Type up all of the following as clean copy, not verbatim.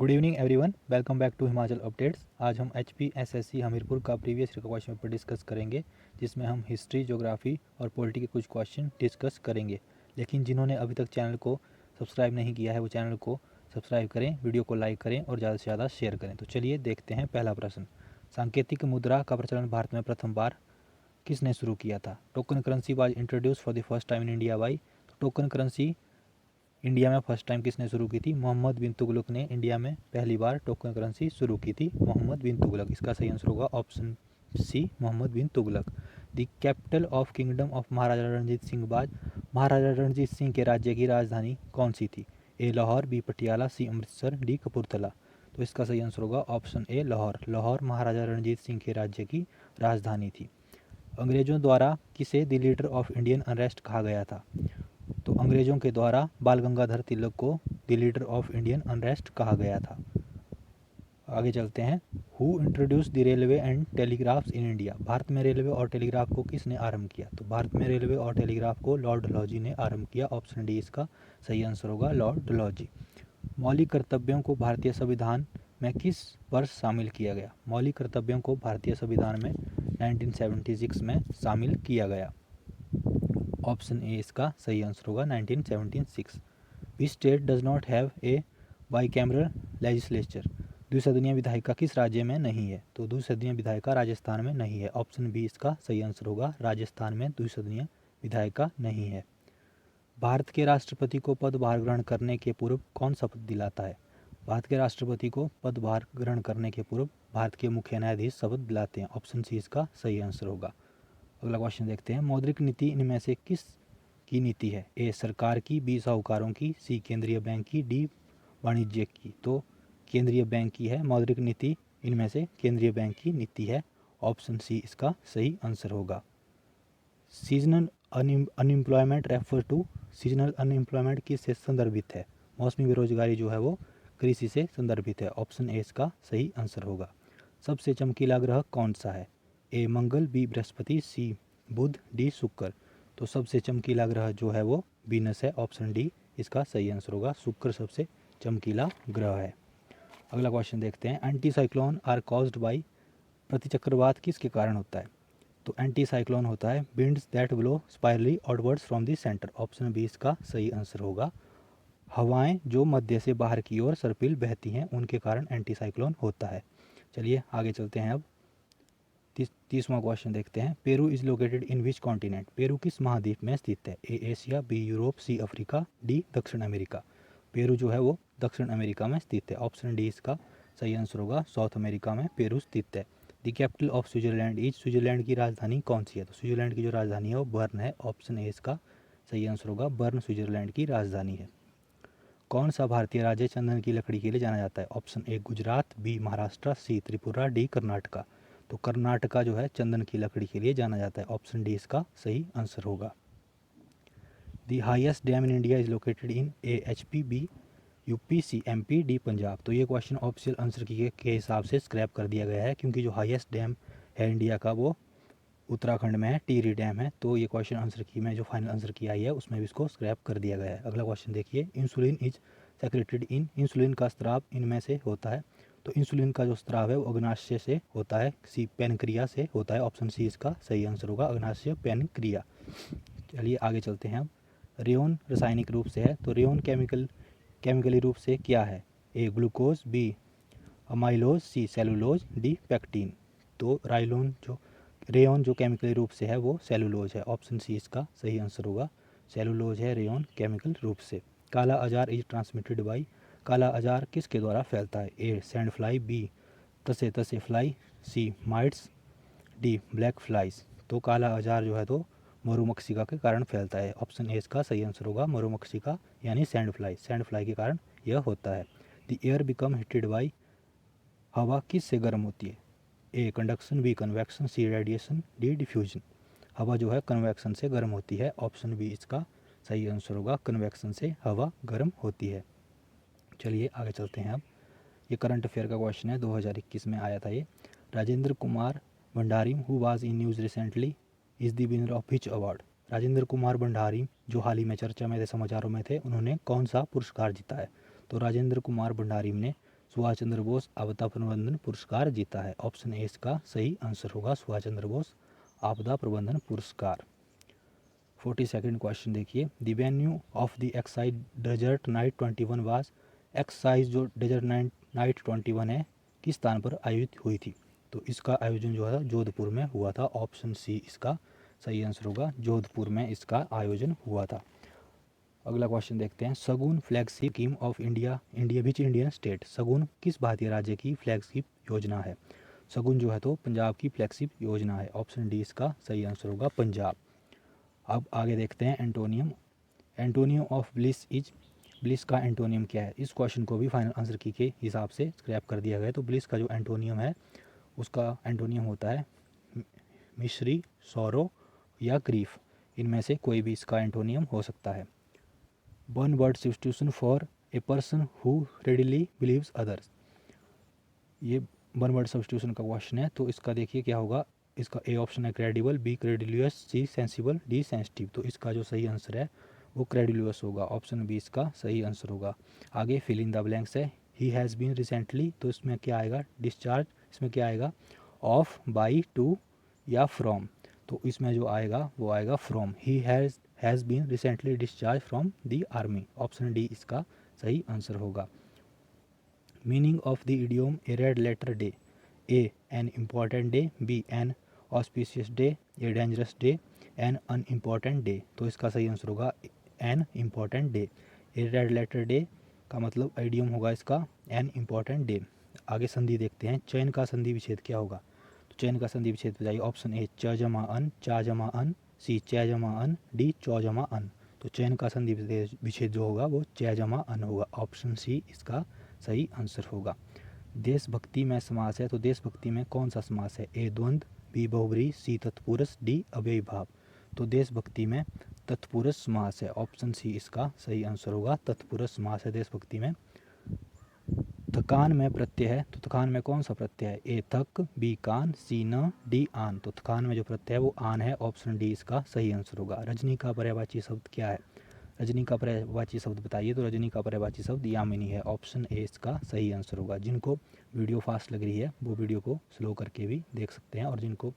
Good evening everyone, welcome back to Himachal updates. आज हम HPSSC Hamirpur का प्रीवियस ईयर का क्वेश्चन पेपर डिस्कस करेंगे, जिसमें हम हिस्ट्री, ज्योग्राफी और पॉलिटी के कुछ क्वेश्चन डिस्कस करेंगे। लेकिन जिन्होंने अभी तक चैनल को सब्सक्राइब नहीं किया है वो चैनल को सब्सक्राइब करें, वीडियो को लाइक करें और ज़्यादा से ज़्यादा शेयर करें। तो चलिए देखते हैं पहला प्रश्न। सांकेतिक मुद्रा का प्रचलन भारत में प्रथम बार किसने शुरू किया था? Token currency was introduce for the first time in India by. Token currency India में फर्स्ट टाइम किसने शुरू की थी? मोहम्मद बिन तुगलक ने इंडिया में पहली बार टोकन करेंसी शुरू की थी। मोहम्मद बिन तुगलक, इसका सही आंसर होगा option C, Mohammad bin Tughlaq. The capital of kingdom of Maharaja Ranjit Singh बाज। महाराजा रणजीत सिंह के राज्य की राजधानी कौन सी थी? ए लाहौर, बी पटियाला, सी अमृतसर, डी कपूरथला। तो इसका सही आंसर होगा ऑप्शन ए, लाहौर। लाहौर महाराजा रणजीत सिंह के राज्य की राजधानी थी। अंग्रेजों द्वारा किसे the leader of Indian unrest कहा गया था? तो अंग्रेजों के द्वारा बाल गंगाधर तिलक को the leader of Indian unrest कहा गया था। आगे चलते हैं। Who introduce the railway and telegraphs in India. Bharat में रेलवे और टेलीग्राफ को किसने आरंभ किया? तो भारत में रेलवे और टेलीग्राफ को लॉर्ड डलहौजी ने आरंभ किया। ऑप्शन डी इसका सही आंसर होगा, लॉर्ड डलहौजी। मौलिक कर्तव्यों को भारतीय संविधान में किस वर्ष शामिल किया गया? मौलिक कर्तव्यों को भारतीय संविधान में 1976 में शामिल किया गया। ऑप्शन ए इसका सही आंसर होगा 1976। Which state does not have a bicameral legislature. द्विसदनीय विधायिका किस राज्य में नहीं है? तो द्विसदनीय विधायिका राजस्थान में नहीं है। ऑप्शन बी इसका सही आंसर होगा, राजस्थान में द्विसदनीय विधायिका नहीं है। भारत के राष्ट्रपति को पदभार ग्रहण करने के पूर्व कौन शपथ दिलाता है? भारत के राष्ट्रपति को पदभार ग्रहण करने के पूर्व भारत के मुख्य न्यायाधीश शपथ दिलाते हैं। ऑप्शन सी इसका सही आंसर होगा। अगला क्वेश्चन देखते हैं। मौद्रिक नीति इनमें से किस की नीति है? ए सरकार की, बी साहूकारों की, सी केंद्रीय बैंक की, डी वाणिज्य की। तो केंद्रीय बैंक की है मौद्रिक नीति, इनमें से केंद्रीय बैंक की नीति है। ऑप्शन सी इसका सही आंसर होगा। Seasonal unemployment refer to. Seasonal unemployment किससे संदर्भित है? मौसमी बेरोजगारी जो है वो कृषि से संदर्भित है। ऑप्शन ए इसका सही आंसर होगा। सबसे चमकीला ग्रह कौन सा है? ए मंगल, बी बृहस्पति, सी बुध, डी शुक्र। तो सबसे चमकीला ग्रह जो है वो वीनस है। ऑप्शन डी इसका सही आंसर होगा, शुक्र सबसे चमकीला ग्रह है। अगला क्वेश्चन देखते हैं। Anticyclone are caused by. प्रतिचक्रवात किसके कारण होता है? तो एंटी साइक्लोन होता है winds that blow spirally outwards from the centre. Option B इसका सही आंसर होगा। हवाएं जो मध्य से बाहर की ओर सर्पिल बहती हैं उनके कारण एंटी साइक्लोन होता है। चलिए आगे चलते हैं। अब 30वां क्वेश्चन देखते हैं। Peru is located in which continent. Peru किस महाद्वीप में स्थित है? A Asia, B Europe, C Africa, D दक्षिण अमेरिका। पेरू जो है वो दक्षिण अमेरिका में स्थित है। ऑप्शन डी इसका सही आंसर होगा, साउथ अमेरिका में पेरू स्थित है। The capital of Switzerland is. Switzerland की राजधानी कौन सी है? तो स्विट्जरलैंड की जो राजधानी है वो बर्न है। ऑप्शन ए इसका सही आंसर होगा, बर्न स्विट्जरलैंड की राजधानी है। कौन सा भारतीय राज्य चंदन की लकड़ी के लिए जाना जाता है? Option A Gujarat, B Maharashtra, C Tripura, D Karnataka. तो कर्नाटका जो है चंदन की लकड़ी के लिए जाना जाता है। ऑप्शन डी इसका सही आंसर होगा। The highest dam in India is located in A HP, B UP, C MP, D Punjab. तो ये क्वेश्चन ऑप्शनल आंसर के हिसाब से स्क्रैप कर दिया गया है, क्योंकि जो हाईएस्ट डैम है इंडिया का वो उत्तराखंड में है, टिहरी डैम है। तो ये क्वेश्चन आंसर की में जो फाइनल आंसर की आई है उसमें भी इसको स्क्रैप कर दिया गया है। अगला क्वेश्चन देखिए। Insulin is secreted in. Insulin का स्त्राव इनमें से होता है। तो इंसुलिन का जो स्त्राव है वो अग्नाशय से होता है, सी पैनक्रिया से होता है। ऑप्शन सी इसका सही आंसर होगा, अग्नाशय पैनक्रिया। चलिए आगे चलते हैं। अब रेयोन रासायनिक रूप से है, तो रेयोन केमिकली रूप से क्या है? ए ग्लूकोज, बी अमाइलोज, सी सेलुलोज, डी पैक्टीन। तो रेयोन जो केमिकली रूप से है वो सेलुलोज है। ऑप्शन सी इसका सही आंसर होगा, सेलुलोज है रेयोन केमिकल रूप से। काला अजार इज ट्रांसमिटेड बाई। काला अजार किसके द्वारा फैलता है? ए सैंड फ्लाई, बी तसे तसे फ्लाई, सी माइट्स, डी ब्लैक फ्लाइज। तो काला अजार जो है तो मधुमक्षिका के कारण फैलता है। ऑप्शन ए इसका सही आंसर होगा, मधुमक्षिका यानी सैंड फ्लाई के कारण यह होता है। The air become heated by. हवा किससे गर्म होती है? ए कंडक्शन, बी कन्वेक्शन, सी रेडिएशन, डी डिफ्यूजन। हवा जो है कन्वेक्शन से गर्म होती है। ऑप्शन बी इसका सही आंसर होगा, कन्वेक्शन से हवा गर्म होती है। चलिए आगे चलते हैं। अब ये करंट अफेयर का क्वेश्चन है, 2021 में आया था ये। Rajendra Kumar Bhandari who was in news recently is the winner of which award. Rajendra Kumar Bhandari जो हाल ही में चर्चा में थे, समाचारों में थे, उन्होंने कौन सा पुरस्कार जीता है? तो राजेंद्र कुमार भंडारी ने सुभाष चंद्र बोस आपदा प्रबंधन पुरस्कार जीता है? ऑप्शन ए इसका सही आंसर होगा, सुभाष चंद्र बोस आपदा प्रबंधन पुरस्कार। 42nd क्वेश्चन देखिए, the venue of the excise desert night 21 was, excise जो डेजर्ट नाइट 21 है किस स्थान पर आयोजित हुई थी? तो इसका आयोजन जो है जोधपुर में हुआ था। ऑप्शन सी इसका सही आंसर होगा, जोधपुर में इसका आयोजन हुआ था। अगला क्वेश्चन देखते हैं, Shagun flagship scheme of India which Indian state? Shagun किस भारतीय राज्य की फ्लैगशिप योजना है? शगुन जो है तो पंजाब की फ्लैगशिप योजना है। ऑप्शन डी इसका सही आंसर होगा, पंजाब। अब आगे देखते हैं antonym. Antonym of bliss is, bliss का एंटोनियम क्या है? इस क्वेश्चन को भी फाइनल आंसर की के हिसाब से स्क्रैप कर दिया गया है। तो ब्लिस का जो एंटोनियम है उसका एंटोनियम होता है मिस्री, सौरो या ग्रीफ, इनमें से कोई भी इसका एंटोनियम हो सकता है। One word substitution for a person who readily believes others, ये वन वर्ड सब्स्टिट्यूशन का क्वेश्चन है। तो इसका देखिए क्या होगा, इसका ए ऑप्शन है credible, B credulous, C sensible, D sensitive. तो इसका जो सही आंसर है वो क्रेडिलियस होगा। ऑप्शन बी इसका सही आंसर होगा। आगे फिल इन द ब्लैंक्स है, ही हैज़ बीन रिसेंटली, तो इसमें क्या आएगा, डिस्चार्ज, इसमें क्या आएगा, ऑफ, बाई, टू या फ्रॉम। तो इसमें जो आएगा वो आएगा from, he has been recently discharge from the army. Option D इसका सही आंसर होगा। Meaning of the idiom a red letter day, A an important day, B an auspicious day, a dangerous day, an unimportant day. तो इसका सही answer होगा an important day. A red letter day का मतलब idiom होगा इसका N important day. आगे संधि देखते हैं, चयन का संधि विच्छेद क्या होगा? तो चयन का संधि विच्छेद बताइए। ऑप्शन ए च जमा अन, चा जमा अन, सी च जमा अन, डी चौ जमा अन। तो चयन का संधि विच्छेद जो होगा वो च जमा अन होगा। ऑप्शन सी इसका सही आंसर होगा। देशभक्ति में समास है, तो देशभक्ति में कौन सा समास है? ए द्वंद्व, बी बहुब्री, सी तत्पुरुष, डी अव्ययी भाव। तो देशभक्ति में तत्पुरुष समास है। ऑप्शन सी इसका सही आंसर होगा, तत्पुरुष समास है देशभक्ति में। थकान में प्रत्यय है, तो थकान में कौन सा प्रत्यय है? ए थक, बी कान, सी न, डी आन। तो थकान में जो प्रत्यय है वो आन है। ऑप्शन डी इसका सही आंसर होगा। रजनी का पर्यायवाची शब्द क्या है? रजनी का पर्यायवाची शब्द बताइए। तो रजनी का पर्यायवाची शब्द यामिनी है। ऑप्शन ए इसका सही आंसर होगा। जिनको वीडियो फास्ट लग रही है वो वीडियो को स्लो करके भी देख सकते हैं, और जिनको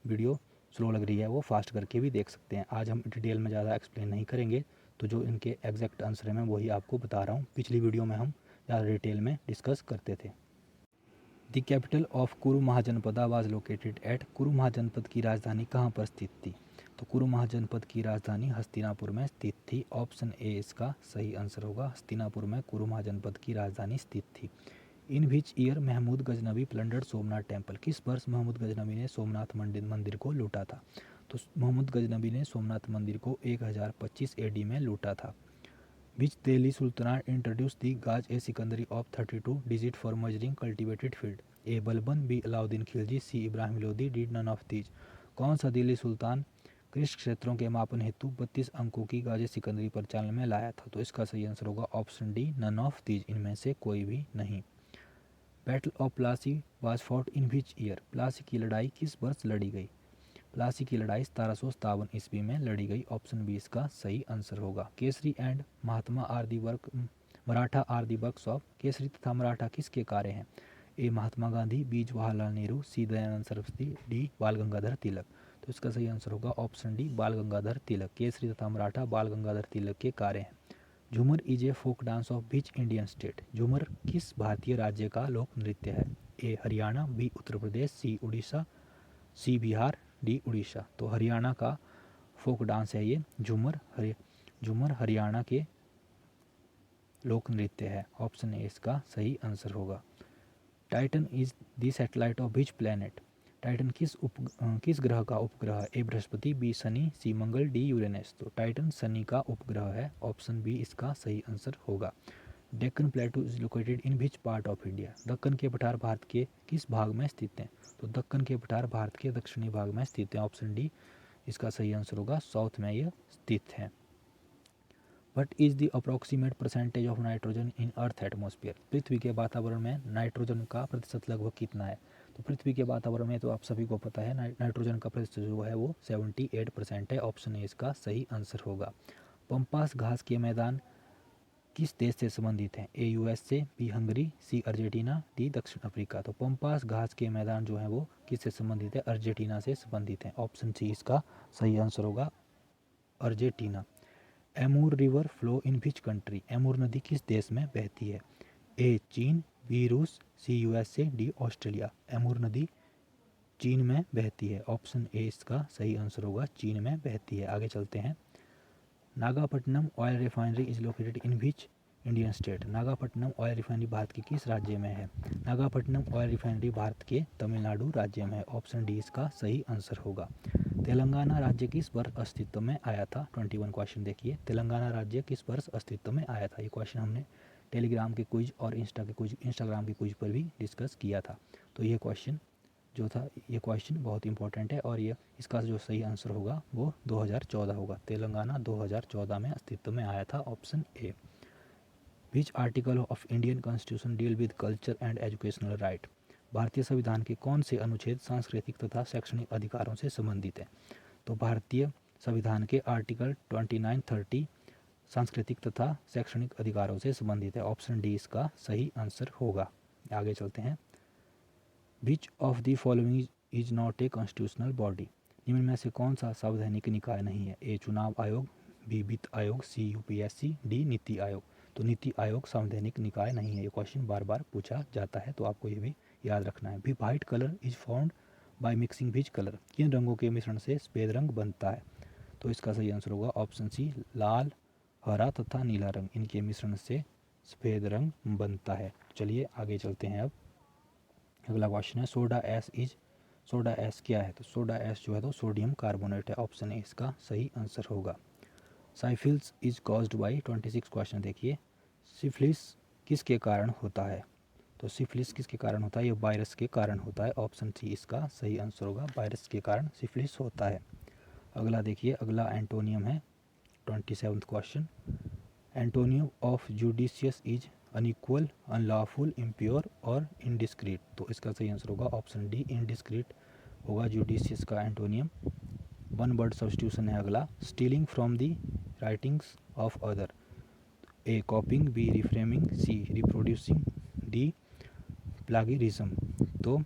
वीडियो स्लो लग रही है वो फास्ट करके भी देख सकते हैं। आज हम डिटेल में ज़्यादा एक्सप्लेन नहीं करेंगे, तो जो इनके एग्जैक्ट आंसर है मैं वही आपको बता रहा हूँ। पिछली वीडियो में हम ज़्यादा डिटेल में डिस्कस करते थे। द कैपिटल ऑफ कुरु महाजनपदा वाज लोकेटेड एट, कुरु महाजनपद की राजधानी कहाँ पर स्थित थी? तो कुरु महाजनपद की राजधानी हस्तिनापुर में स्थित थी। ऑप्शन ए इसका सही आंसर होगा, हस्तिनापुर में कुरु महाजनपद की राजधानी स्थित थी। In which year Mahmud Ghaznavi plundered Somnath temple, किस वर्ष महमूद गजनबी ने सोमनाथ मंदिर को लूटा था? तो महमूद गजनबी ने सोमनाथ मंदिर को 1025 AD में लूटा था। Which Delhi Sultanate introduced the gauge a secondary of 32 digit for measuring cultivated field? A. Balban, B Alauddin Khilji, C Ibrahim Lodi, D none of these. कौन सा दिल्ली सुल्तान कृषि क्षेत्रों के मापन हेतु 32 अंकों की गाजे सिकंदरी प्रचलन में लाया था? तो इसका सही आंसर होगा option D none of these, इनमें से कोई भी नहीं। Battle of Plassey was fought in which year, Plassey की लड़ाई किस वर्ष लड़ी गई? प्लासी की लड़ाई 1757 ईस्वी में लड़ी गई। ऑप्शन बी इसका सही आंसर होगा। Kesari and Mahatma are the work, Maratha are the works of, Kesari तथा मराठा किसके कार्य हैं? A Mahatma Gandhi, B Jawaharlal Nehru, C Dayanand Saraswati, D Bal Gangadhar तिलक। तो इसका सही आंसर होगा ऑप्शन डी बाल गंगाधर तिलक। केसरी तथा मराठा बाल गंगाधर तिलक के कार्य हैं। Jhumar is a folk dance of which Indian state, Jhumar किस भारतीय राज्य का लोक नृत्य है? A Haryana, B Uttar Pradesh, C Orissa, C Bihar, D Orissa. तो हरियाणा का फोक डांस है ये झूमर। झूमर हरियाणा के लोक नृत्य है। ऑप्शन ए इसका सही आंसर होगा। Titan is the satellite of which planet, Titan किस ग्रह का उपग्रह है? ए बृहस्पति, बी शनि, सी मंगल, डी यूरेनस। तो टाइटन शनि का उपग्रह है। ऑप्शन बी इसका सही आंसर होगा। Deccan प्लेटू is located in which part of India, Deccan के पठार भारत के किस भाग में स्थित हैं? तो दक्कन के पठार भारत के दक्षिणी भाग में स्थित हैं। ऑप्शन डी इसका सही आंसर होगा, साउथ में यह स्थित है। What is the approximate percentage of nitrogen in earth atmosphere, पृथ्वी के वातावरण में नाइट्रोजन का प्रतिशत लगभग कितना है? तो पृथ्वी के वातावरण में तो आप सभी को पता है नाइट्रोजन का प्रतिशत जो है वो 78% है। ऑप्शन ए इसका सही आंसर होगा। पंपास घास के मैदान किस देश से संबंधित हैं? A USA, B Hungary, C Argentina, D दक्षिण अफ्रीका। तो पंपास घास के मैदान जो है वो किससे संबंधित है? अर्जेंटीना से संबंधित है। ऑप्शन सी इसका सही आंसर होगा, Argentina. Amur river flow in which country? Amur नदी किस देश में बहती है? ए चीन, बी रूस, सी यूएसए, डी ऑस्ट्रेलिया। एमूर नदी चीन में बहती है। ऑप्शन ए इसका सही आंसर होगा, चीन में बहती है। आगे चलते हैं। Nagapattinam oil refinery is located in which Indian state? Nagapattinam oil refinery Bharat के किस राज्य में है? नागापट्टनम ऑयल रिफाइनरी भारत के तमिलनाडु राज्य में है। ऑप्शन डी इसका सही आंसर होगा। तेलंगाना राज्य किस वर्ष अस्तित्व में आया था? 21 क्वेश्चन देखिए, तेलंगाना राज्य किस वर्ष अस्तित्व में आया था? ये क्वेश्चन हमने टेलीग्राम के क्विज और इंस्टाग्राम के क्विज पर भी डिस्कस किया था। तो ये क्वेश्चन जो था, ये क्वेश्चन बहुत इंपॉर्टेंट है और ये इसका जो सही आंसर होगा वो 2014 होगा। तेलंगाना 2014 में अस्तित्व में आया था। Option A. Which article of Indian constitution deal with culture and educational right? भारतीय संविधान के कौन से अनुच्छेद सांस्कृतिक तथा शैक्षणिक अधिकारों से संबंधित है? तो भारतीय संविधान के आर्टिकल 29, 30 सांस्कृतिक तथा शैक्षणिक अधिकारों से संबंधित है। ऑप्शन डी इसका सही आंसर होगा। आगे चलते हैं। Which of the following is not a constitutional body? निम्न में से कौन सा संवैधानिक निकाय नहीं है? ए चुनाव आयोग, बी वित्त आयोग, सी यूपीएससी, डी नीति आयोग। तो नीति आयोग संवैधानिक निकाय नहीं है। ये क्वेश्चन बार बार पूछा जाता है, तो आपको ये भी याद रखना है। भी white colour is found by mixing which colour? किन रंगों के मिश्रण से सफेद रंग बनता है? तो इसका सही आंसर होगा ऑप्शन सी, लाल, हरा तथा नीला रंग, इनके मिश्रण से सफेद रंग बनता है। चलिए आगे चलते हैं। अब अगला क्वेश्चन है, सोडा एस क्या है? तो सोडा एस जो है तो सोडियम कार्बोनेट है। ऑप्शन ए इसका सही आंसर होगा। साइफिल्स इज कॉज्ड बाई 26 क्वेश्चन देखिए, सिफिलिस किसके कारण होता है? तो सिफिलिस किसके कारण होता है? ये वायरस के कारण होता है। ऑप्शन सी इसका सही आंसर होगा, वायरस के कारण सिफिलिस होता है। अगला देखिए, अगला एंटोनियम है 27th question. Antonym of judicious is unequal, unlawful, impure और इनडिस्क्रीट। तो इसका सही आंसर होगा ऑप्शन डी, इनडिस्क्रीट होगा जुडिशियस का एंटोनियम। वन वर्ड सब्स्टिट्यूशन है अगला, stealing from the writings of other. A copying, B reframing, C reproducing, D plagiarism. तो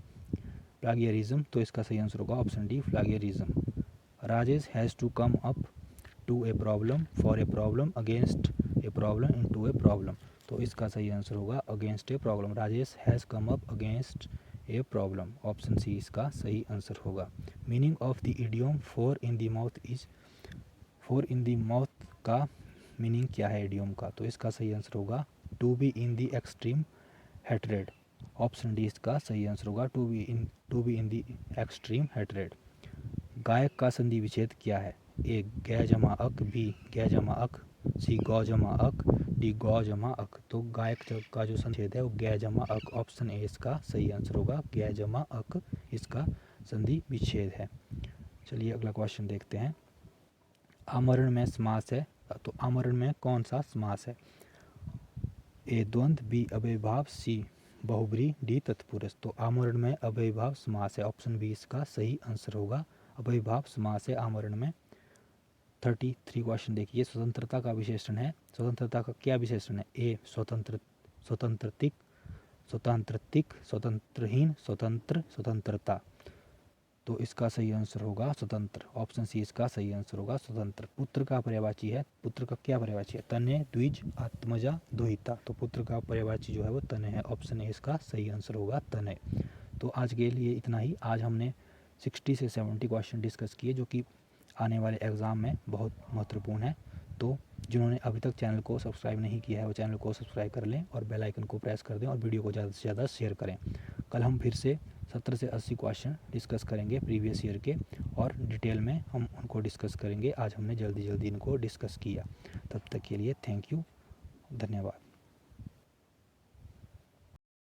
प्लागियरिज्म, तो इसका सही आंसर होगा option D, plagiarism. Rajesh has to come up to a problem, for a problem, against a problem, into A problem. तो इसका सही answer होगा against a problem. Rajesh has come up against a problem. Option C इसका सही answer होगा। Meaning of the idiom foam in the mouth is, foam in the mouth का meaning क्या है इडियम का? तो इसका सही आंसर होगा to be in the extreme hatred. Option D इसका सही आंसर होगा, to be in the extreme hatred. गायक का संधि विच्छेद क्या है? ए गै जमा अक, बी गै जमा अक, सी गौ जमा अक, डी गौ जमा अक। तो गायक का जो संधि है वो गै जमा अक। ऑप्शन ए इसका सही आंसर होगा, गै जमा अक इसका संधि विच्छेद है। चलिए अगला क्वेश्चन देखते हैं। आमरण में समास है, तो आमरण में कौन सा समास है? ए द्वंद्व, बी अव्ययभाव, सी बहुब्री, डी तत्पुरुष। तो आमरण में अव्ययभाव समास है। ऑप्शन बी इसका सही आंसर होगा, अव्ययभाव समास है आमरण में। 33 क्वेश्चन देखिए, स्वतंत्रता का विशेषण है। स्वतंत्रता का क्या विशेषण है? ए स्वतंत्रतिक, स्वतंत्रहीन, स्वतंत्र, स्वतंत्रता। तो इसका सही आंसर होगा स्वतंत्र। ऑप्शन सी इसका सही आंसर होगा स्वतंत्र। पुत्र का पर्यायवाची है, पुत्र का क्या पर्यायवाची है? तनय, द्विज, आत्मजा, दुहिता। तो पुत्र का पर्यायवाची जो है वो तनय है। ऑप्शन ए इसका सही आंसर होगा तनय। तो आज के लिए इतना ही। आज हमने 60 से 70 क्वेश्चन डिस्कस किए जो कि आने वाले एग्ज़ाम में बहुत महत्वपूर्ण है। तो जिन्होंने अभी तक चैनल को सब्सक्राइब नहीं किया है वो चैनल को सब्सक्राइब कर लें और बेल आइकन को प्रेस कर दें और वीडियो को ज़्यादा से ज़्यादा शेयर करें। कल हम फिर से 70 से 80 क्वेश्चन डिस्कस करेंगे प्रीवियस ईयर के, और डिटेल में हम उनको डिस्कस करेंगे। आज हमने जल्दी इनको डिस्कस किया। तब तक के लिए थैंक यू, धन्यवाद।